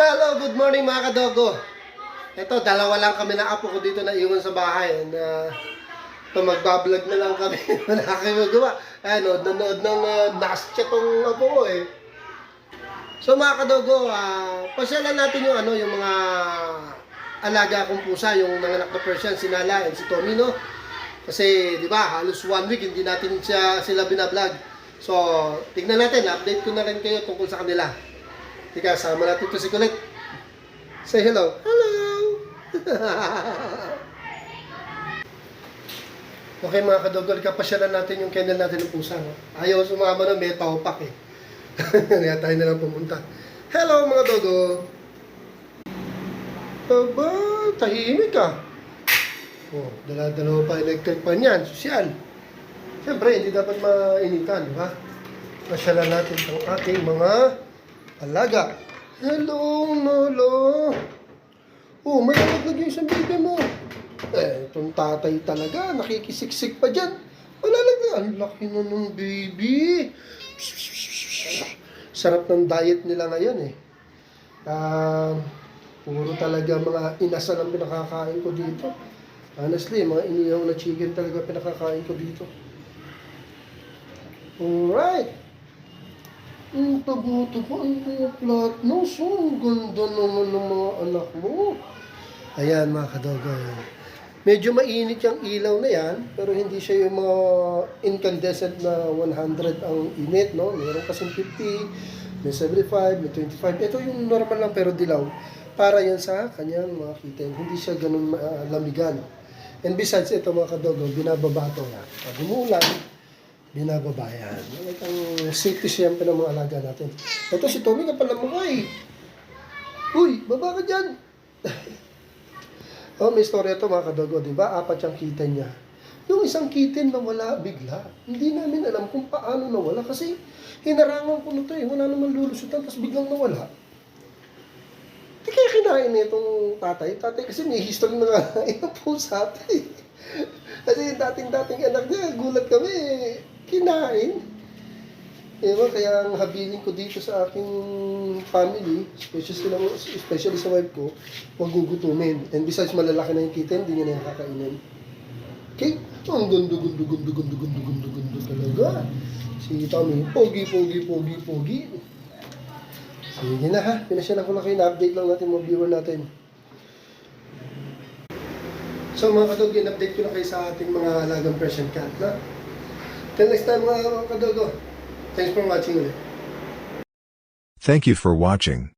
Hello, good morning mga kadogo. Ito, dalawa lang kami na apo ko dito na iwan sa bahay. And, magbablog na lang kami. Wala kami magawa. Nanonood ng Nastia tong apo ko eh. So mga kadogo, pasyalan natin yung yung mga alaga kong pusa, yung nanganak na Persian, si Nala and si Tommy, no? Kasi, di ba, halos 1 week hindi natin sila binablog. So, tignan natin, update ko na rin kayo tungkol sa kanila. Tika, sama natin ito si Colette. Say hello. Hello! Okay mga kadogo, kapasyalan natin yung kennel natin ng pusa. No? Ayaw sumama na, may taupak eh. Kaya tayo na lang pumunta. Hello mga dogo! Aba, tahimik ka. Oh, dala-dalawa pa electric pan yan. Sosyal. Siyempre, hindi dapat mainitan, di ba? Pasyalan natin ang ating mga alaga. Hello, Nolo. Oh, malamag yung isang baby mo. Itong tatay talaga, nakikisiksik pa dyan. Malalaga, ang laki na ng baby. Sarap ng diet nila ngayon eh. Puro talaga mga inasal ang pinakakain ko dito. Honestly, mga inihaw na chicken talaga pinakakain ko dito. Alright. Ang tabo-tabo, ang flat nose. Ang ganda naman ng mga anak mo. Ayan mga kadogo. Medyo mainit yung ilaw na yan, pero hindi siya yung mga incandescent na 100 ang init, no? Meron kasing 50, may 75, may 25. Ito yung normal lang pero dilaw. Para yan sa kanyang mga kitten. Hindi siya ganun lamigan. And besides, ito mga kadogo, binababa ito yan. Pag umuulan, binababa yan. Ang safety siyempre ng mga alaga natin. Ito si Tommy kapal na mukha eh. Uy, baba ka dyan. Oh, may story ito mga kadogo, di ba? 4 yung kitten niya. Yung isang kitten nawala bigla. Hindi namin alam kung paano nawala kasi hinarangan ko na ito eh. Wala naman lulusutan, tapos biglang nawala. Di kaya kinain na itong tatay. Tatay kasi may history na nga ng pusa eh. Kasi yung dating anak niya, gulat kami, kinain. Ewan, kaya ang habilin ko dito sa aking family, especially sa wife ko, huwag gugutumin. And besides, malalaki na yung kitten, hindi niya na kakainin. Okay? Ang gundo talaga. Si Tommy, pogi. Sige na ha, pinasyalan ko lang kayo, na-update lang natin mga viewer natin. So mga kadogo, in-update ko na kayo sa ating mga alagang Persian cat. Na? Till next time mga kadogo. Thanks for watching ulit. Thank you for watching.